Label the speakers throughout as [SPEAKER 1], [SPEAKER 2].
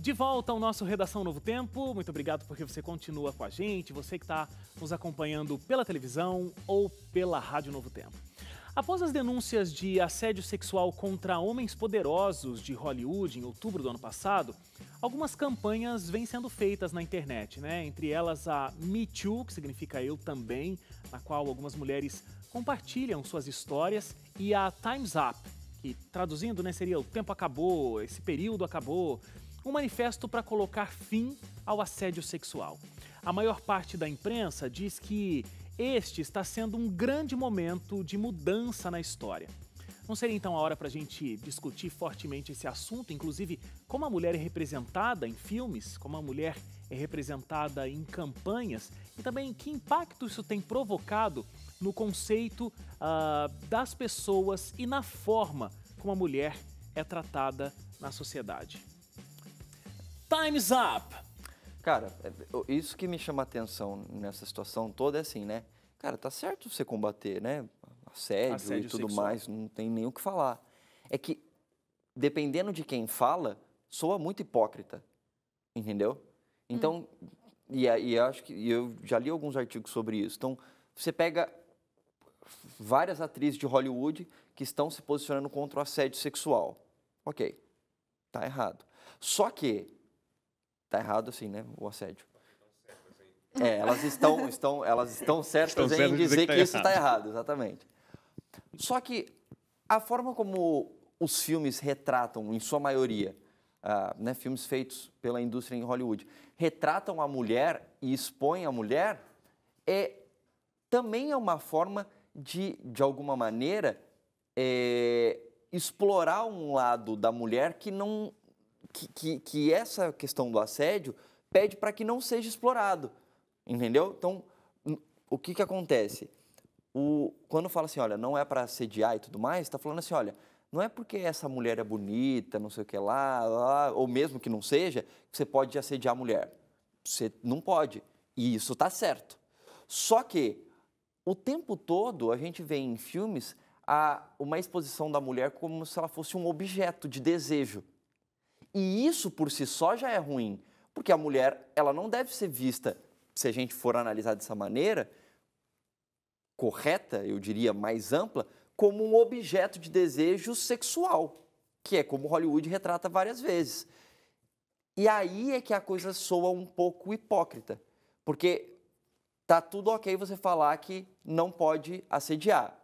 [SPEAKER 1] De volta ao nosso Redação Novo Tempo, muito obrigado porque você continua com a gente, você que está nos acompanhando pela televisão ou pela Rádio Novo Tempo. Após as denúncias de assédio sexual contra homens poderosos de Hollywood em outubro do ano passado, algumas campanhas vêm sendo feitas na internet, né? Entre elas a Me Too, que significa Eu Também, na qual algumas mulheres compartilham suas histórias, e a Time's Up, que traduzindo, né, seria o tempo acabou, esse período acabou, um manifesto para colocar fim ao assédio sexual. A maior parte da imprensa diz que este está sendo um grande momento de mudança na história. Não seria então a hora para a gente discutir fortemente esse assunto, inclusive como a mulher é representada em filmes, como a mulher é representada em campanhas e também que impacto isso tem provocado no conceito das pessoas e na forma como a mulher é tratada na sociedade. Time's up!
[SPEAKER 2] Cara, isso que me chama a atenção nessa situação toda é assim, né? Cara, tá certo você combater, né? Assédio e tudo
[SPEAKER 1] sexual.
[SPEAKER 2] mais, não tem nem o que falar. É que, dependendo de quem fala, soa muito hipócrita, entendeu? Então, e acho que eu já li alguns artigos sobre isso. Então, você pega várias atrizes de Hollywood que estão se posicionando contra o assédio sexual. Ok, tá errado. Só que tá errado assim, né, o assédio. Elas estão certas em dizer que isso está errado, exatamente. Só que a forma como os filmes retratam, em sua maioria, né, filmes feitos pela indústria em Hollywood, retratam a mulher e expõem a mulher, também é uma forma de alguma maneira, explorar um lado da mulher que não... Que essa questão do assédio pede para que não seja explorado, entendeu? Então, o que acontece? Quando fala assim, olha, não é para assediar e tudo mais, está falando assim, olha, não é porque essa mulher é bonita, não sei o que lá, ou mesmo que não seja, que você pode assediar a mulher. Você não pode, e isso está certo. Só que, o tempo todo, a gente vê em filmes uma exposição da mulher como se ela fosse um objeto de desejo. E isso, por si só, já é ruim, porque a mulher ela não deve ser vista, se a gente for analisar dessa maneira, correta, eu diria mais ampla, como um objeto de desejo sexual, que é como Hollywood retrata várias vezes. E aí é que a coisa soa um pouco hipócrita, porque tá tudo ok você falar que não pode assediar,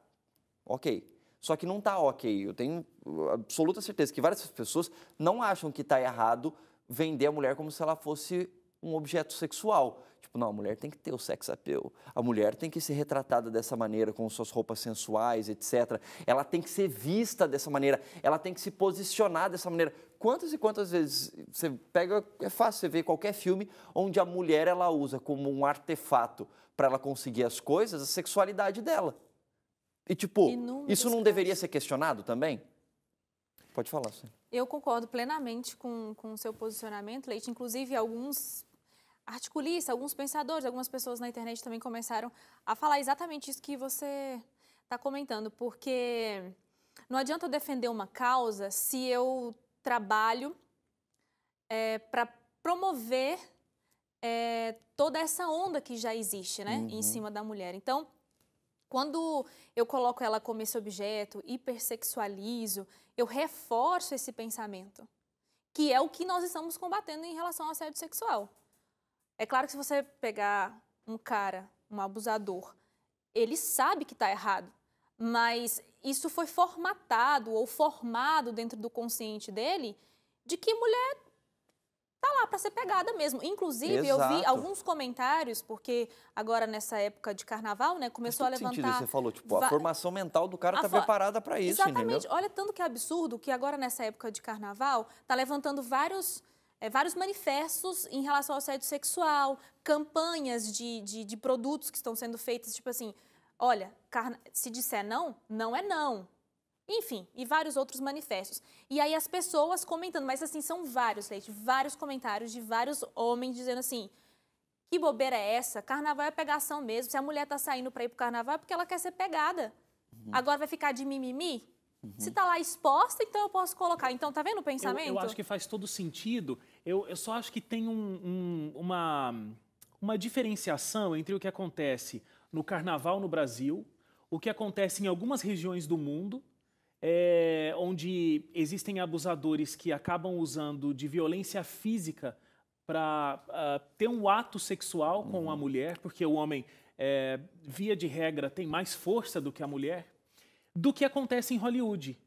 [SPEAKER 2] ok. Só que não está ok. Eu tenho absoluta certeza que várias pessoas não acham que está errado vender a mulher como se ela fosse um objeto sexual. Tipo, não, a mulher tem que ter o sex appeal. A mulher tem que ser retratada dessa maneira, com suas roupas sensuais, etc. Ela tem que ser vista dessa maneira. Ela tem que se posicionar dessa maneira. Quantas e quantas vezes você pega... É fácil você ver qualquer filme onde a mulher ela usa como um artefato para ela conseguir as coisas, a sexualidade dela. E, tipo, isso não deveria ser questionado também? Pode falar, sim.
[SPEAKER 3] Eu concordo plenamente com o seu posicionamento, Leite. Inclusive, alguns articulistas, alguns pensadores, algumas pessoas na internet também começaram a falar exatamente isso que você está comentando, porque não adianta eu defender uma causa se eu trabalho para promover toda essa onda que já existe, né, em cima da mulher. Então, quando eu coloco ela como esse objeto, hipersexualizo, eu reforço esse pensamento, que é o que nós estamos combatendo em relação ao assédio sexual. É claro que se você pegar um cara, um abusador, ele sabe que está errado, mas isso foi formatado ou formado dentro do consciente dele de que mulher tá lá para ser pegada mesmo. Inclusive, eu vi alguns comentários, porque agora nessa época de carnaval, né, começou a levantar...
[SPEAKER 2] Que sentido você falou? Tipo, a formação mental do cara tá preparada para isso,
[SPEAKER 3] exatamente.
[SPEAKER 2] Entendeu?
[SPEAKER 3] Olha, tanto que é absurdo que agora nessa época de carnaval tá levantando vários manifestos em relação ao assédio sexual, campanhas de produtos que estão sendo feitas, tipo assim, olha, se disser não, não é não. Enfim, e vários outros manifestos. E aí as pessoas comentando, mas assim, são vários, Leite, vários comentários de vários homens dizendo assim, que bobeira é essa? Carnaval é pegação mesmo. Se a mulher tá saindo para ir pro carnaval é porque ela quer ser pegada. Agora vai ficar de mimimi? Se está lá exposta, então eu posso colocar. Então, tá vendo o pensamento?
[SPEAKER 1] Eu acho que faz todo sentido. Eu só acho que tem uma diferenciação entre o que acontece no carnaval no Brasil, o que acontece em algumas regiões do mundo, onde existem abusadores que acabam usando de violência física para ter um ato sexual com a mulher, porque o homem, via de regra, tem mais força do que a mulher, do que acontece em Hollywood.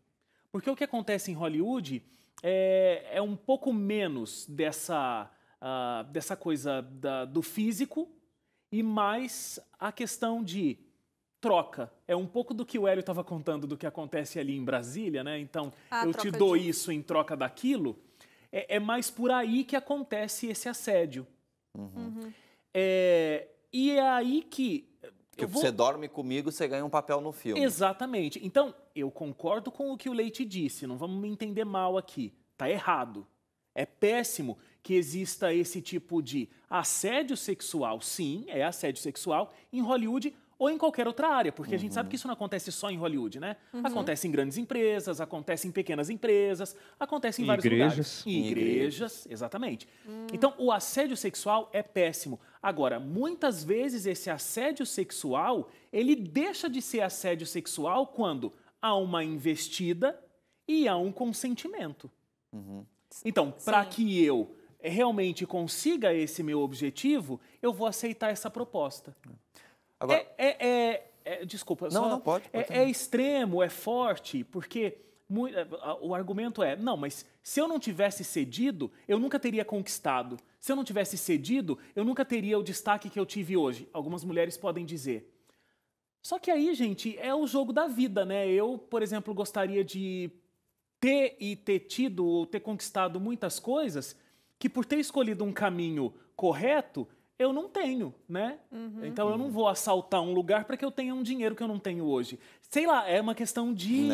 [SPEAKER 1] Porque o que acontece em Hollywood é um pouco menos dessa coisa do físico e mais a questão de troca. É um pouco do que o Hélio estava contando do que acontece ali em Brasília, né? Então, eu te dou isso em troca daquilo. É mais por aí que acontece esse assédio. E é aí que...
[SPEAKER 2] Você dorme comigo, você ganha um papel no filme.
[SPEAKER 1] Exatamente. Então, eu concordo com o que o Leite disse, não vamos me entender mal aqui. Tá errado. É péssimo que exista esse tipo de assédio sexual, sim, é assédio sexual, em Hollywood ou em qualquer outra área, porque a gente sabe que isso não acontece só em Hollywood, né? Acontece em grandes empresas, acontece em pequenas empresas, acontece em vários lugares. Em igrejas, exatamente. Então, o assédio sexual é péssimo. Agora, muitas vezes esse assédio sexual, ele deixa de ser assédio sexual quando há uma investida e há um consentimento. Então, para que eu realmente consiga esse meu objetivo, eu vou aceitar essa proposta. Agora, desculpa,
[SPEAKER 2] não pode.
[SPEAKER 1] É extremo, é forte, porque o argumento é, não, mas se eu não tivesse cedido, eu nunca teria conquistado. Se eu não tivesse cedido, eu nunca teria o destaque que eu tive hoje. Algumas mulheres podem dizer. Só que aí, gente, é o jogo da vida, né? Eu, por exemplo, gostaria de ter tido ou ter conquistado muitas coisas que por ter escolhido um caminho correto, eu não tenho, né? Então eu não vou assaltar um lugar para que eu tenha um dinheiro que eu não tenho hoje. Sei lá, é uma questão de...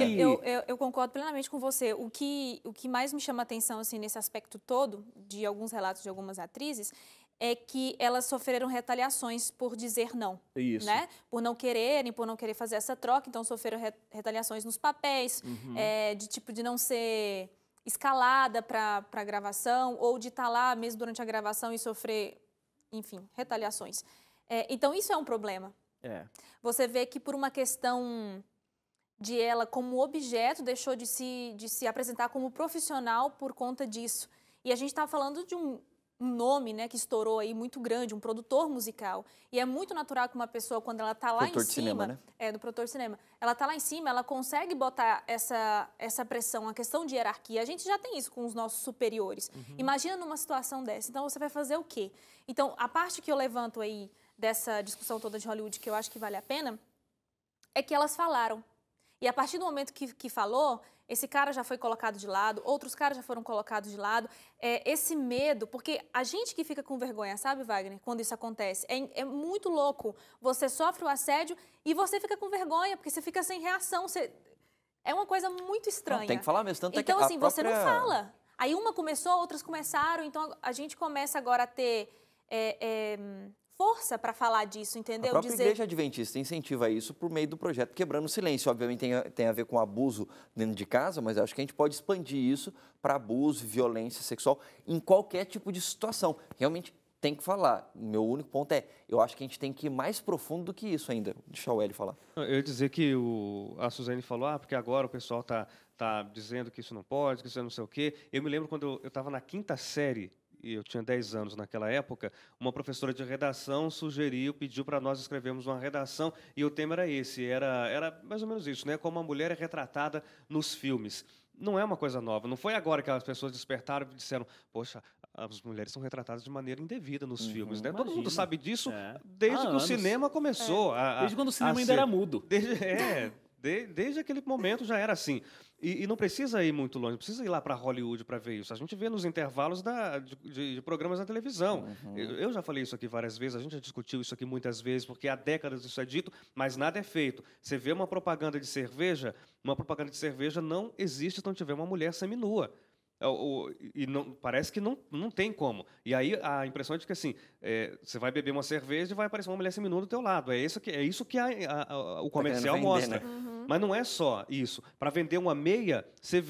[SPEAKER 3] Eu concordo plenamente com você. O que mais me chama a atenção assim, nesse aspecto todo, de alguns relatos de algumas atrizes, é que elas sofreram retaliações por dizer não.
[SPEAKER 1] Isso.
[SPEAKER 3] Né? Por não querer fazer essa troca, então sofreram retaliações nos papéis, de não ser escalada para a gravação, ou de estar lá mesmo durante a gravação e sofrer, enfim, retaliações. Então, isso é um problema. Você vê que por uma questão de ela como objeto, deixou de se apresentar como profissional por conta disso. E a gente está falando de um nome, né, que estourou aí muito grande, um produtor musical. E é muito natural que uma pessoa, quando ela está lá em cima... Produtor de cinema, né? Do produtor de cinema. Ela está lá em cima, ela consegue botar essa pressão, a questão de hierarquia. A gente já tem isso com os nossos superiores. Imagina numa situação dessa. Então, você vai fazer o quê? Então, a parte que eu levanto aí dessa discussão toda de Hollywood, que eu acho que vale a pena, é que elas falaram. E a partir do momento que falou, esse cara já foi colocado de lado, outros caras já foram colocados de lado. Esse medo, porque a gente que fica com vergonha, sabe, Wagner, quando isso acontece, é muito louco. Você sofre o assédio e você fica com vergonha, porque você fica sem reação. É uma coisa muito estranha.
[SPEAKER 2] Não, tem que falar mesmo. Tanto
[SPEAKER 3] então,
[SPEAKER 2] é que
[SPEAKER 3] assim, você não fala. Aí uma começou, outras começaram, então a gente começa agora a ter... força para falar disso, entendeu?
[SPEAKER 2] A própria Igreja Adventista incentiva isso por meio do projeto Quebrando o Silêncio. Obviamente tem a ver com abuso dentro de casa, mas acho que a gente pode expandir isso para abuso e violência sexual em qualquer tipo de situação. Realmente tem que falar. O meu único ponto eu acho que a gente tem que ir mais profundo do que isso ainda. Deixa o Hélio falar.
[SPEAKER 4] Eu ia dizer que a Suzane falou, porque agora o pessoal tá dizendo que isso não pode, que isso não sei o quê. Eu me lembro quando eu estava na 5ª série, e eu tinha 10 anos naquela época, uma professora de redação pediu para nós escrevermos uma redação, e o tema era esse, era mais ou menos isso, né? Como a mulher é retratada nos filmes. Não é uma coisa nova, não foi agora que as pessoas despertaram e disseram, poxa, as mulheres são retratadas de maneira indevida nos filmes, né? Todo mundo sabe disso desde que o cinema começou.
[SPEAKER 1] Desde quando o cinema ainda era mudo.
[SPEAKER 4] Desde aquele momento já era assim. E não precisa ir muito longe, não precisa ir lá para Hollywood para ver isso. A gente vê nos intervalos de programas da televisão. Eu já falei isso aqui várias vezes, a gente já discutiu isso aqui muitas vezes, porque há décadas isso é dito, mas nada é feito. Você vê uma propaganda de cerveja não existe se não tiver uma mulher seminua. E não, parece que não tem como. E aí a impressão é de que assim, você vai beber uma cerveja e vai aparecer uma mulher seminua do teu lado. É isso que o comercial mostra.
[SPEAKER 2] Né?
[SPEAKER 4] Mas não é só isso. Para vender uma meia, você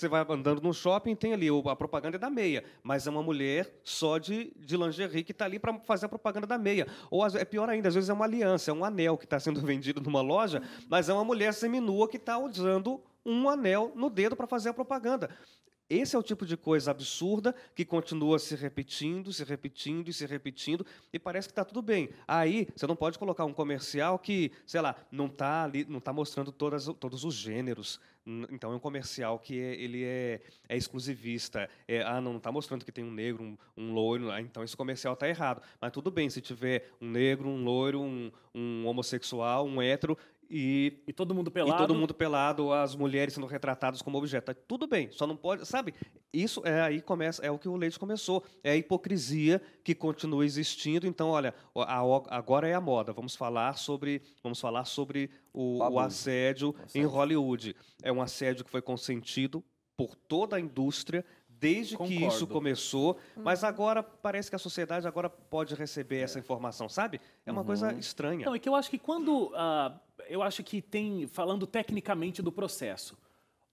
[SPEAKER 4] vai andando no shopping, tem ali a propaganda da meia, mas é uma mulher só de lingerie que está ali para fazer a propaganda da meia. Ou é pior ainda, às vezes é uma aliança, é um anel que está sendo vendido numa loja, mas é uma mulher seminua que está usando um anel no dedo para fazer a propaganda. Esse é o tipo de coisa absurda que continua se repetindo, se repetindo e se repetindo, e parece que está tudo bem. Aí, você não pode colocar um comercial que, sei lá, não está mostrando todos os gêneros. Então, é um comercial que ele é exclusivista. Não está mostrando que tem um negro, um loiro, então esse comercial está errado. Mas tudo bem, se tiver um negro, um loiro, um homossexual, um hétero, e
[SPEAKER 1] todo mundo pelado.
[SPEAKER 4] E todo mundo pelado, as mulheres sendo retratadas como objeto. Tudo bem, só não pode... Sabe, isso aí começa, é o que o Leite começou. É a hipocrisia que continua existindo. Então, olha, agora é a moda. Vamos falar sobre o assédio em Hollywood. É um assédio que foi consentido por toda a indústria, desde que isso começou, mas agora parece que a sociedade agora pode receber essa informação, sabe? É uma coisa estranha.
[SPEAKER 1] Não, é que eu acho que quando... eu acho que falando tecnicamente do processo,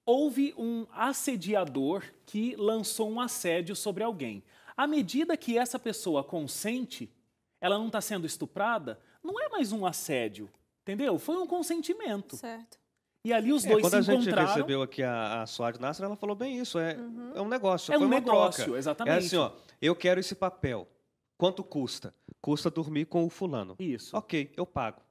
[SPEAKER 1] houve um assediador que lançou um assédio sobre alguém. À medida que essa pessoa consente, ela não está sendo estuprada, não é mais um assédio, entendeu? Foi um consentimento.
[SPEAKER 3] Certo.
[SPEAKER 1] E ali os dois se encontraram.
[SPEAKER 4] Quando a gente recebeu aqui a Suad Nasser, ela falou bem isso, é um negócio,
[SPEAKER 1] foi
[SPEAKER 4] uma
[SPEAKER 1] negócio,
[SPEAKER 4] troca.
[SPEAKER 1] Exatamente.
[SPEAKER 4] É assim, ó, eu quero esse papel. Quanto custa? Custa dormir com o fulano.
[SPEAKER 1] Isso.
[SPEAKER 4] Ok, eu pago.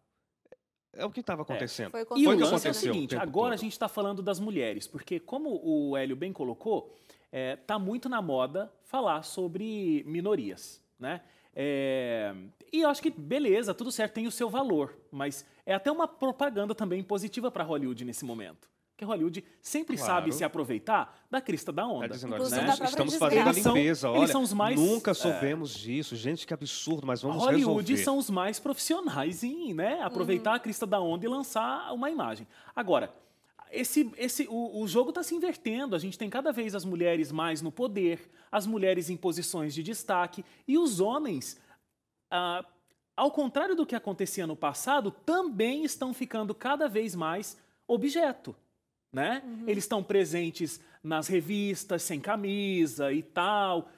[SPEAKER 4] É o que estava acontecendo.
[SPEAKER 3] Foi
[SPEAKER 1] E o
[SPEAKER 3] que
[SPEAKER 1] lance
[SPEAKER 3] aconteceu
[SPEAKER 1] é o seguinte, agora a gente está falando das mulheres, porque como o Hélio bem colocou, está muito na moda falar sobre minorias, né? E eu acho que, beleza, tudo certo, tem o seu valor, mas é até uma propaganda também positiva para Hollywood nesse momento. Porque Hollywood sempre sabe se aproveitar da crista da onda.
[SPEAKER 4] Dizendo,
[SPEAKER 3] Inclusive,
[SPEAKER 4] nós estamos fazendo a limpeza, olha,
[SPEAKER 1] eles são os mais,
[SPEAKER 4] nunca soubemos disso, gente, que absurdo, mas vamos
[SPEAKER 1] Hollywood
[SPEAKER 4] resolver.
[SPEAKER 1] são os mais profissionais em aproveitar a crista da onda e lançar uma imagem. Agora, o jogo está se invertendo, a gente tem cada vez as mulheres mais no poder, as mulheres em posições de destaque, e os homens, ao contrário do que acontecia no passado, também estão ficando cada vez mais objeto. Né? Eles estão presentes nas revistas, sem camisa e tal,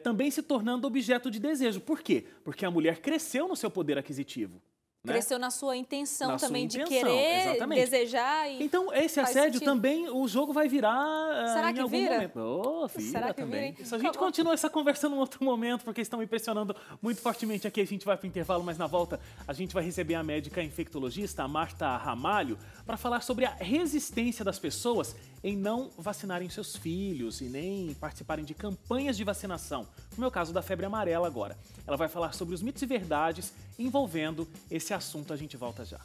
[SPEAKER 1] também se tornando objeto de desejo. Por quê? Porque a mulher cresceu no seu poder aquisitivo. Né?
[SPEAKER 3] Cresceu na sua intenção também de
[SPEAKER 1] intenção,
[SPEAKER 3] querer,
[SPEAKER 1] exatamente.
[SPEAKER 3] desejar.
[SPEAKER 1] Então, esse assédio também, o jogo vai virar
[SPEAKER 3] Será
[SPEAKER 1] em
[SPEAKER 3] que
[SPEAKER 1] algum
[SPEAKER 3] vira?
[SPEAKER 1] momento. Vira
[SPEAKER 3] Será que
[SPEAKER 1] também.
[SPEAKER 3] vira?
[SPEAKER 1] Isso, a gente continua essa conversa num outro momento, porque estão me impressionando muito fortemente aqui. A gente vai para o intervalo, mas na volta a gente vai receber a médica infectologista, a Marta Ramalho, para falar sobre a resistência das pessoas em não vacinarem seus filhos e nem participarem de campanhas de vacinação. No meu caso da febre amarela agora. Ela vai falar sobre os mitos e verdades envolvendo esse assunto. A gente volta já.